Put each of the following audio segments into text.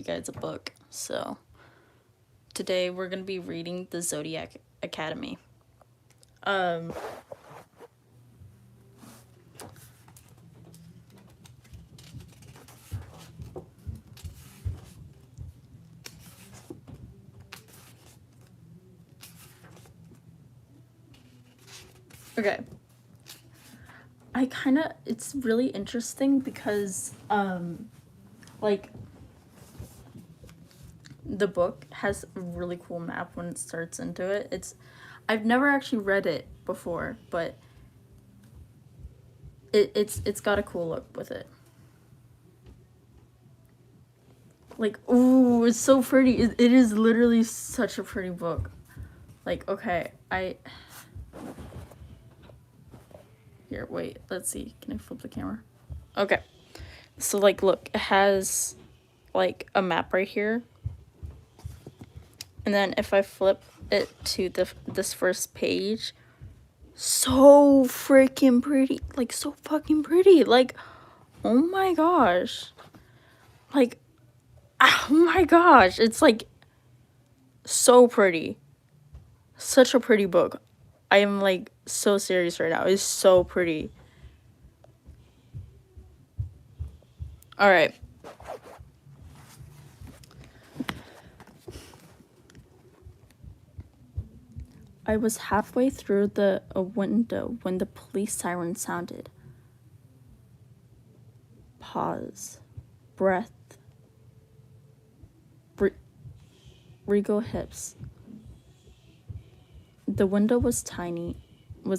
you guys a book. So today we're gonna be reading the Zodiac Academy. Okay. It's really interesting because like the book has a really cool map when it starts into it. I've never actually read it before, but it's got a cool look with it. Like, ooh, it's so pretty. It is literally such a pretty book. Like, okay, here, wait, let's see. Can I flip the camera? Okay. So, like, look, it has, like, a map right here. And then if I flip it to this first page, so freaking pretty. Like, so fucking pretty. Like, oh my gosh. Like, oh my gosh. It's, like, so pretty. Such a pretty book. I am, like, so serious right now. It's so pretty. Alright. I was halfway through a window when the police siren sounded. Pause. Breath. Regal hips. The window was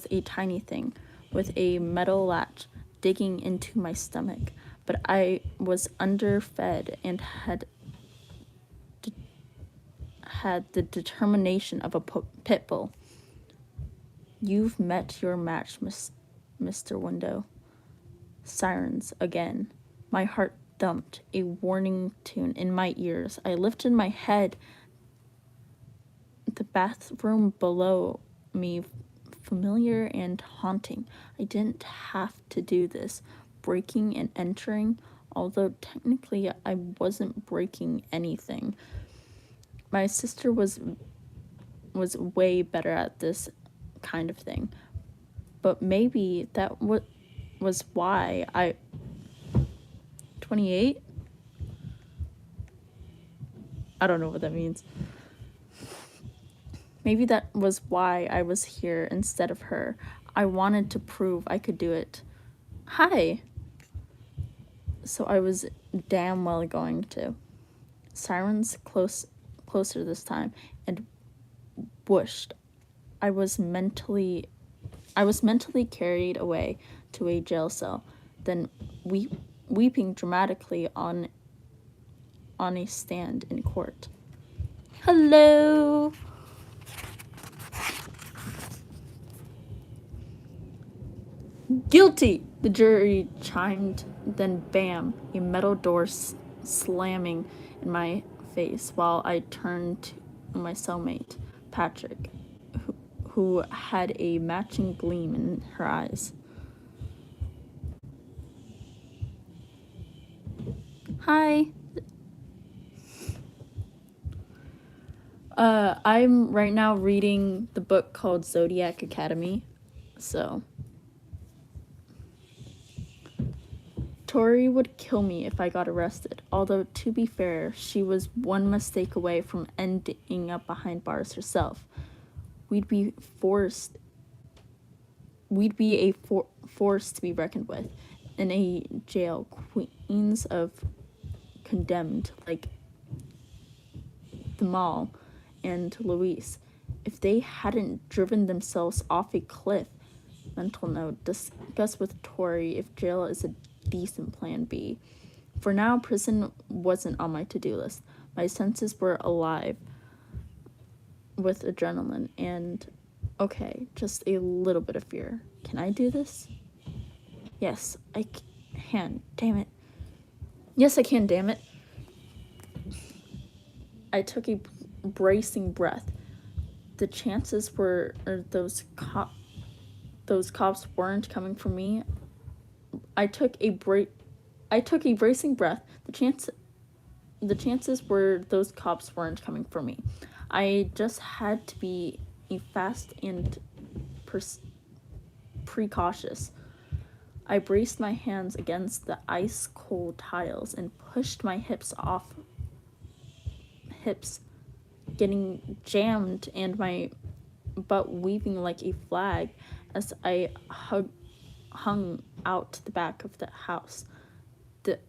a tiny thing with a metal latch digging into my stomach, but I was underfed and had the determination of a pit bull. You've met your match, Mr. Window. Sirens again. My heart thumped, a warning tune in my ears. I lifted my head. The bathroom below me, familiar and haunting. I didn't have to do this, breaking and entering, although technically I wasn't breaking anything. My sister was way better at this kind of thing, but maybe that was why I 28? I don't know what that means. Maybe that was why I was here instead of her. I wanted to prove I could do it. Hi. So I was damn well going to. Sirens closer this time, and whooshed. I was mentally carried away to a jail cell, then weeping dramatically on a stand in court. Hello. Guilty, the jury chimed, then bam, a metal door slamming in my face while I turned to my cellmate, Patrick, who had a matching gleam in her eyes. Hi. I'm right now reading the book called Zodiac Academy, so... Tori would kill me if I got arrested, although to be fair, she was one mistake away from ending up behind bars herself. We'd be forced to be reckoned with in a jail, queens of condemned like the Mall and Louise. If they hadn't driven themselves off a cliff. Mental note, discuss with Tori if jail is a decent plan B. For now, prison wasn't on my to-do list. My senses were alive with adrenaline and, okay, just a little bit of fear. Can I do this? Yes, I can. Damn it. Yes, I can, damn it. I took a bracing breath. The chances were those cops weren't coming for me. I took a bracing breath. The chance the chances were those cops weren't coming for me. I just had to be fast and precautious. I braced my hands against the ice-cold tiles and pushed my hips, getting jammed and my butt weaving like a flag as I hung out the back of the house. The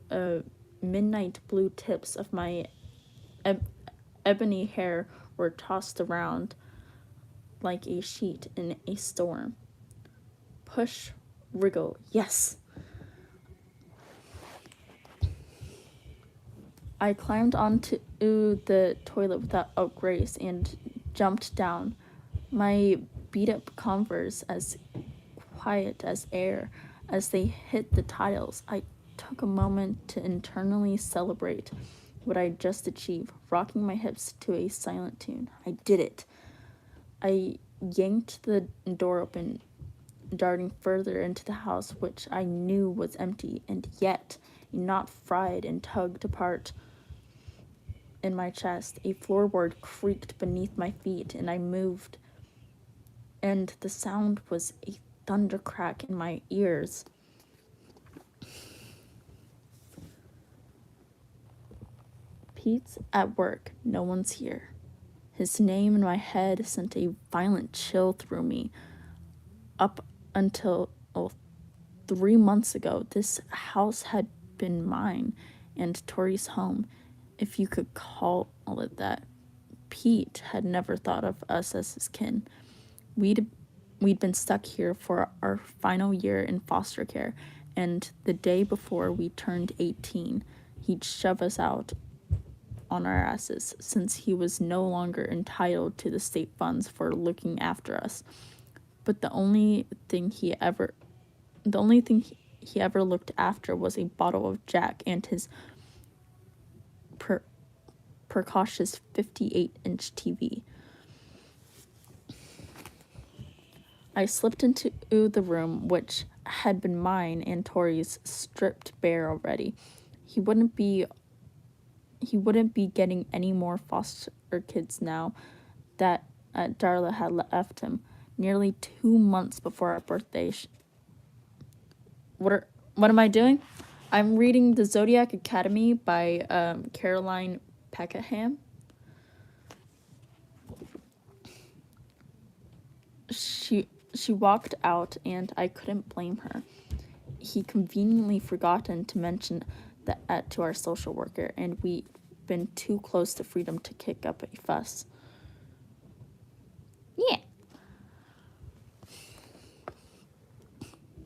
midnight blue tips of my ebony hair were tossed around like a sheet in a storm. Push, wriggle, yes. I climbed onto the toilet without grace and jumped down, my beat-up Converse as quiet as air. As they hit the tiles, I took a moment to internally celebrate what I just achieved, rocking my hips to a silent tune. I did it. I yanked the door open, darting further into the house, which I knew was empty, and yet a knot fried and tugged apart in my chest. A floorboard creaked beneath my feet, and I moved, and the sound was a thunder crack in my ears. Pete's at work. No one's here. His name in my head sent a violent chill through me. Up until 3 months ago, this house had been mine and Tori's home, if you could call it that. Pete had never thought of us as his kin. We'd been stuck here for our final year in foster care, and the day before we turned 18, he'd shove us out on our asses since he was no longer entitled to the state funds for looking after us. But the only thing he ever looked after was a bottle of Jack and his precautious 58-inch TV. I slipped into the room, which had been mine and Tori's, stripped bare already. He wouldn't be getting any more foster kids now that Darla had left him nearly 2 months before our birthday. What am I doing? I'm reading The Zodiac Academy by Caroline Peckham. She walked out, and I couldn't blame her. He conveniently forgotten to mention that to our social worker, and we'd been too close to freedom to kick up a fuss. Yeah.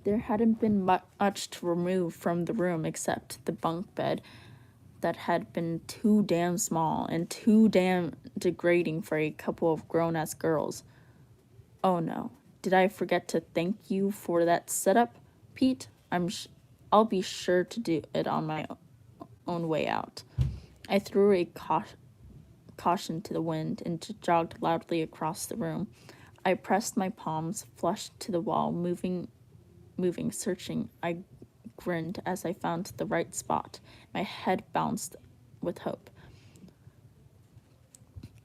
There hadn't been much to remove from the room except the bunk bed that had been too damn small and too damn degrading for a couple of grown-ass girls. Oh no, did I forget to thank you for that setup, Pete? I'll be sure to do it on my own way out. I threw a caution to the wind and jogged loudly across the room. I pressed my palms flush to the wall, moving, searching. I grinned as I found the right spot. My head bounced with hope.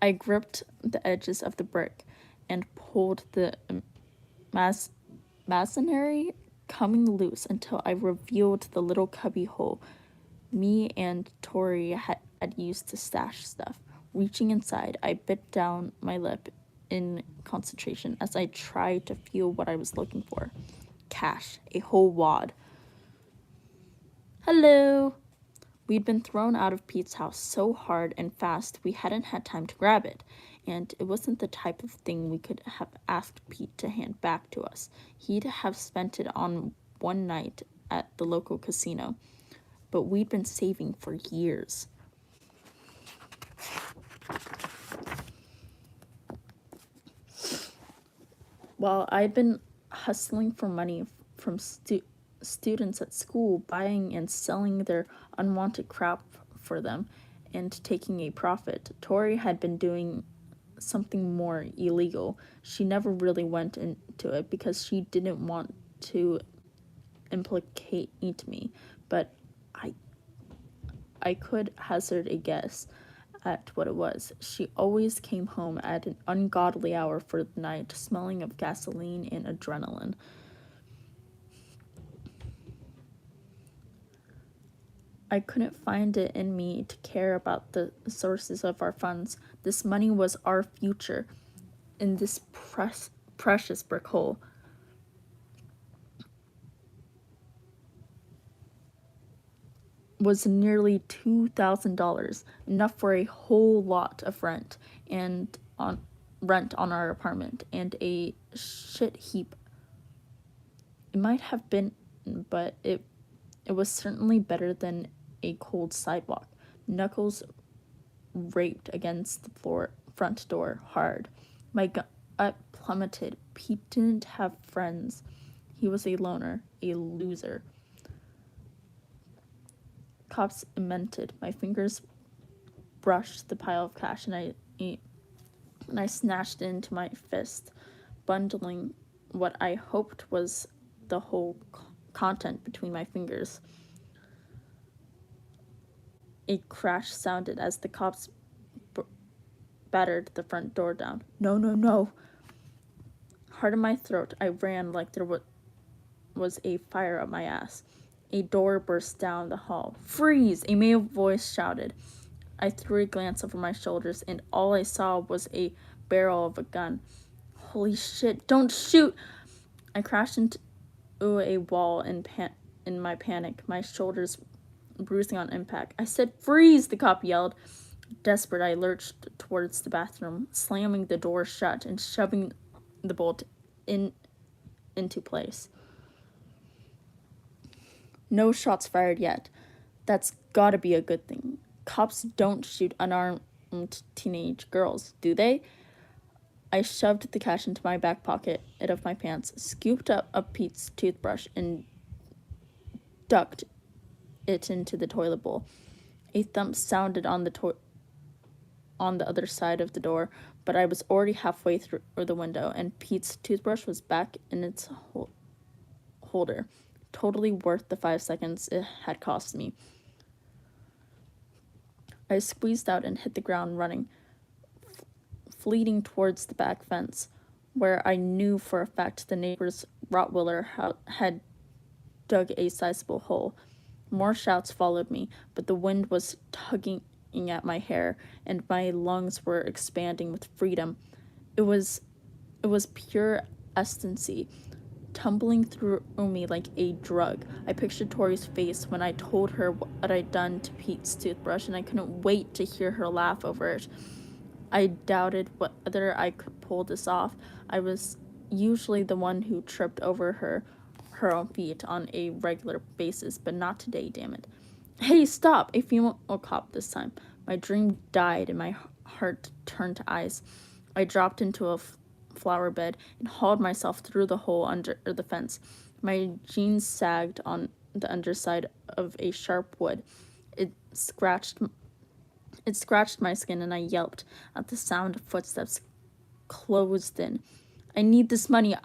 I gripped the edges of the brick and pulled the masonry coming loose until I revealed the little cubby hole me and Tori had used to stash stuff. Reaching inside, I bit down my lip in concentration as I tried to feel what I was looking for. Cash, a whole wad. Hello! We'd been thrown out of Pete's house so hard and fast we hadn't had time to grab it, and it wasn't the type of thing we could have asked Pete to hand back to us. He'd have spent it on one night at the local casino, but we'd been saving for years. While I'd been hustling for money from students at school, buying and selling their unwanted crap for them and taking a profit, Tori had been doing something more illegal. She never really went into it because she didn't want to implicate me, but I could hazard a guess at what it was. She always came home at an ungodly hour for the night, smelling of gasoline and adrenaline. I couldn't find it in me to care about the sources of our funds. This money was our future in this precious brick hole. Was nearly $2,000, enough for a whole lot of rent on our apartment, and a shit heap. It might have been, but it was certainly better than a cold sidewalk. Knuckles raped against the front door hard. My gut plummeted. Pete didn't have friends. He was a loner, a loser. Cops immented. My fingers brushed the pile of cash, and I snatched it into my fist, bundling what I hoped was the whole content between my fingers. A crash sounded as the cops battered the front door down. No, no, no. Hard in my throat, I ran like there was a fire up my ass. A door burst down the hall. Freeze! A male voice shouted. I threw a glance over my shoulders, and all I saw was a barrel of a gun. Holy shit, don't shoot! I crashed into a wall in my panic, my shoulders bruising on impact. I said, freeze! The cop yelled. Desperate, I lurched towards the bathroom, slamming the door shut and shoving the bolt into place. No shots fired yet. That's gotta be a good thing. Cops don't shoot unarmed teenage girls, do they? I shoved the cash into my back pocket of my pants, scooped up Pete's toothbrush, and ducked it into the toilet bowl. A thump sounded on the other side of the door, but I was already halfway through the window, and Pete's toothbrush was back in its holder. Totally worth the 5 seconds it had cost me. I squeezed out and hit the ground running, fleeting towards the back fence, where I knew for a fact the neighbor's Rottweiler had dug a sizable hole. More shouts followed me, but the wind was tugging at my hair, and my lungs were expanding with freedom. It was pure ecstasy, tumbling through me like a drug. I pictured Tori's face when I told her what I'd done to Pete's toothbrush, and I couldn't wait to hear her laugh over it. I doubted whether I could pull this off. I was usually the one who tripped over her own feet on a regular basis, but not today, damn it. Hey, stop! A female cop this time. My dream died and my heart turned to ice. I dropped into a flower bed and hauled myself through the hole under the fence. My jeans sagged on the underside of a sharp wood. It scratched my skin, and I yelped at the sound of footsteps closed in. I need this money.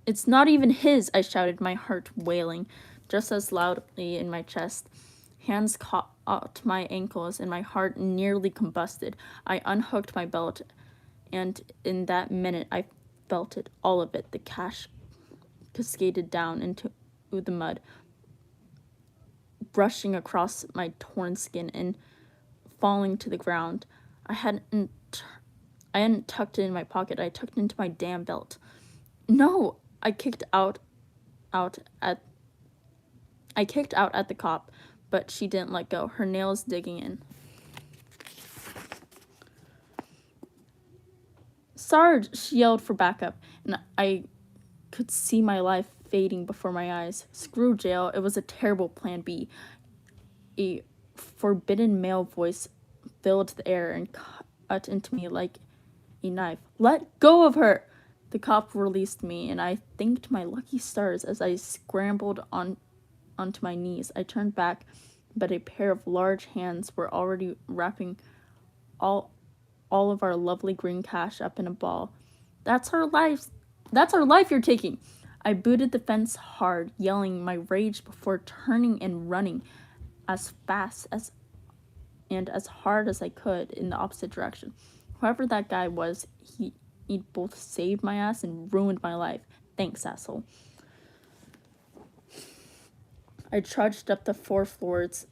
It's not even his, I shouted, my heart wailing just as loudly in my chest. Hands caught my ankles, and my heart nearly combusted. I unhooked my belt, and in that minute I felt it, all of it. The cash cascaded down into the mud, brushing across my torn skin and falling to the ground. I hadn't tucked it in my pocket. I tucked it into my damn belt. No! I kicked out at the cop, but she didn't let go, her nails digging in. Sarge, she yelled for backup, and I could see my life fading before my eyes. Screw jail, it was a terrible plan B. A forbidden male voice filled the air and cut into me like a knife. Let go of her! The cop released me, and I thanked my lucky stars as I scrambled onto my knees. I turned back, but a pair of large hands were already wrapping all of our lovely green cash up in a ball. That's our life you're taking! I booted the fence hard, yelling my rage before turning and running as fast as and as hard as I could in the opposite direction. Whoever that guy was, he'd both saved my ass and ruined my life. Thanks, asshole. I trudged up the 4 floors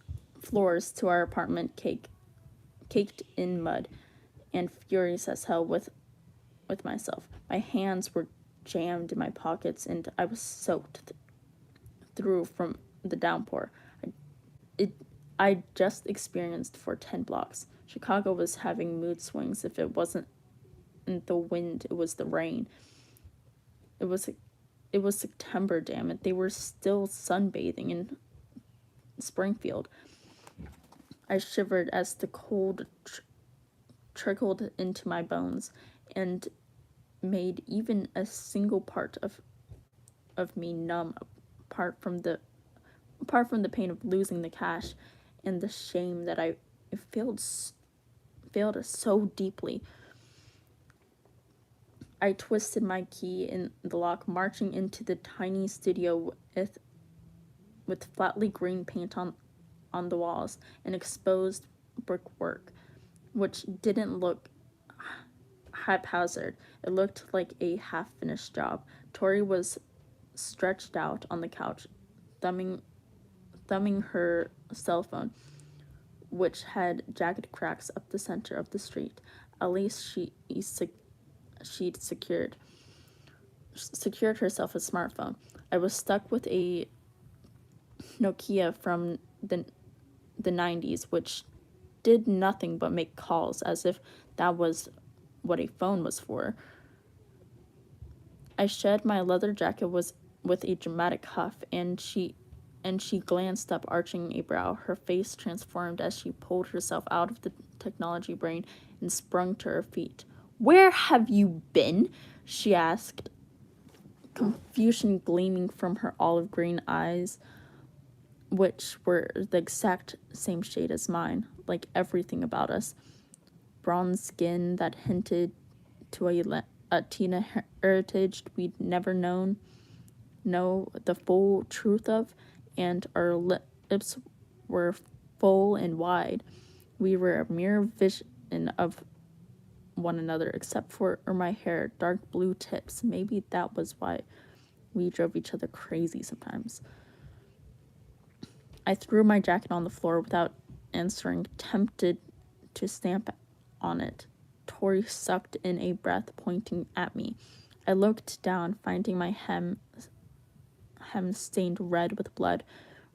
to our apartment, caked in mud, and furious as hell with myself. My hands were jammed in my pockets, and I was soaked through from the downpour I just experienced for 10 blocks. Chicago was having mood swings. If it wasn't the wind, it was the rain. It was September, damn it. They were still sunbathing in Springfield. I shivered as the cold trickled into my bones and made even a single part of me numb, apart from the pain of losing the cash and the shame that I failed so deeply. I twisted my key in the lock, marching into the tiny studio with flatly green paint on the walls and exposed brickwork, which didn't look haphazard. It looked like a half-finished job. Tori was stretched out on the couch, thumbing her cell phone, which had jagged cracks up the center of the street. At least she'd secured herself a smartphone. I was stuck with a Nokia from the 90s, which did nothing but make calls, as if that was what a phone was for. I shed my leather jacket with a dramatic huff, and she glanced up, arching a brow. Her face transformed as she pulled herself out of the technology brain and sprung to her feet. "Where have you been?" she asked, confusion gleaming from her olive green eyes, which were the exact same shade as mine, like everything about us. Bronze skin that hinted to a Tina heritage we'd never know the full truth of, and our lips were full and wide. We were a mere vision of one another, except for my hair, dark blue tips. Maybe that was why we drove each other crazy sometimes. I threw my jacket on the floor without answering, tempted to stamp on it. Tori sucked in a breath, pointing at me. I looked down, finding my hem stained red with blood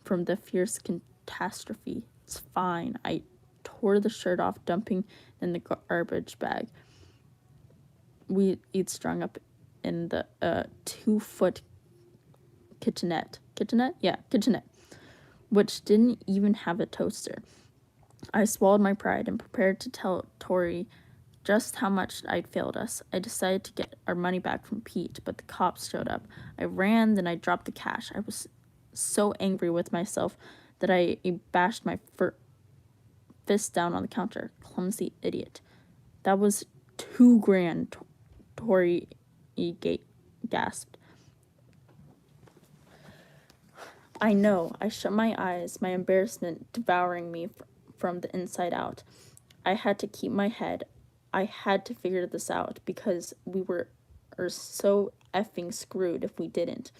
from the fierce catastrophe. It's fine. I tore the shirt off, dumping in the garbage bag we'd strung up in the 2-foot kitchenette, which didn't even have a toaster. I swallowed my pride and prepared to tell Tori just how much I'd failed us. I decided to get our money back from Pete, but the cops showed up. I ran, then I dropped the cash. I was so angry with myself that I bashed my fist down on the counter. Clumsy idiot. That was $2,000, Tori gasped. I know. I shut my eyes, my embarrassment devouring me from the inside out. I had to keep my head. I had to figure this out, because we were so effing screwed if we didn't.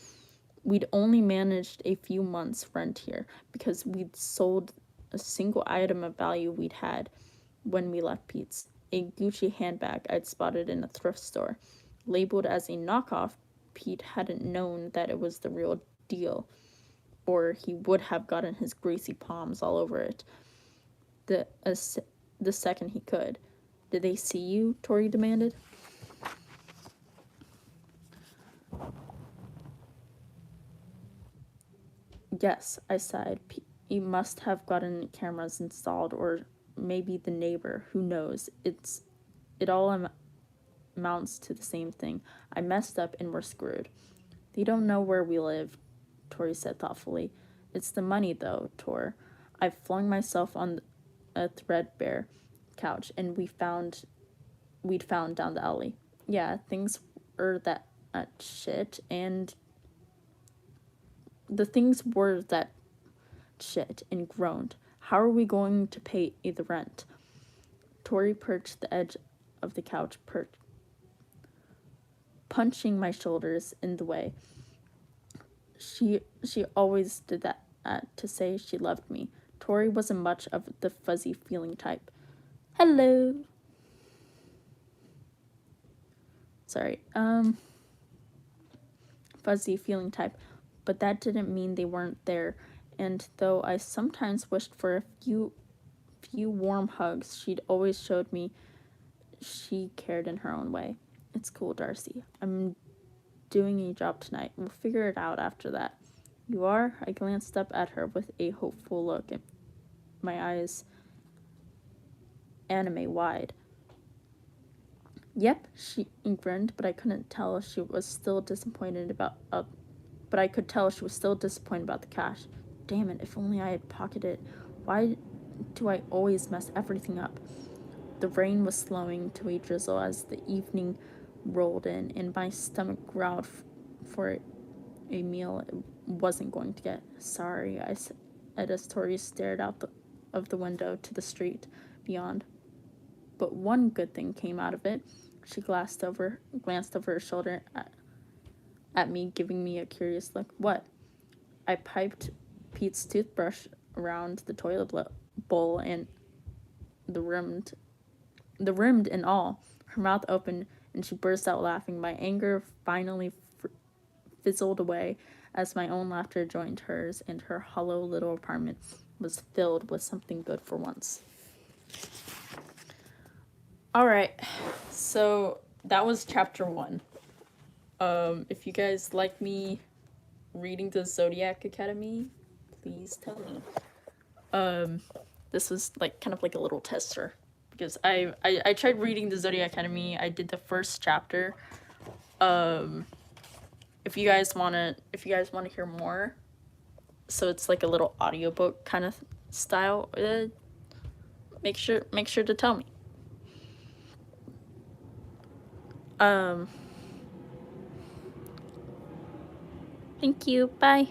We'd only managed a few months' rent here, because we'd sold a single item of value we'd had when we left Pete's. A Gucci handbag I'd spotted in a thrift store. Labeled as a knockoff, Pete hadn't known that it was the real deal, or he would have gotten his greasy palms all over it the second he could. "Did they see you?" Tori demanded. "Yes," I sighed. "He must have gotten cameras installed, or maybe the neighbor. Who knows? It all amounts to the same thing. I messed up and we're screwed." "They don't know where we live," Tori said thoughtfully. "It's the money, though, Tor." I flung myself on a threadbare couch, and we'd found down the alley. "Yeah, things were that shit, and the things were that shit," and groaned. How are we going to pay the rent? Tori perched the edge of the couch, punching my shoulders in the way. She always did that to say she loved me. Tori wasn't much of the fuzzy feeling type. Hello. Sorry. Fuzzy feeling type. But that didn't mean they weren't there. And though I sometimes wished for a few warm hugs, she'd always showed me she cared in her own way. It's cool, Darcy. I'm doing a job tonight. We'll figure it out after that. You are? I glanced up at her with a hopeful look, and my eyes anime wide. Yep, she grinned, but I couldn't tell she was still disappointed about the cash. Damn it, if only I had pocketed it. Why do I always mess everything up? The rain was slowing to a drizzle as the evening rolled in, and my stomach growled for a meal it wasn't going to get. Sorry, I said as Tori stared out of the window to the street beyond. But one good thing came out of it. She glanced over her shoulder at me, giving me a curious look. What? I piped Pete's toothbrush around the toilet bowl and the rimmed and all. Her mouth opened and she burst out laughing. My anger finally fizzled away as my own laughter joined hers, and her hollow little apartment was filled with something good for once. Alright, so that was chapter 1. If you guys like me reading the Zodiac Academy, please tell me. This was kind of like a little tester, because I tried reading the Zodiac Academy. I did the first chapter. If you guys wanna hear more, so it's like a little audiobook kind of style, make sure to tell me. Thank you. Bye.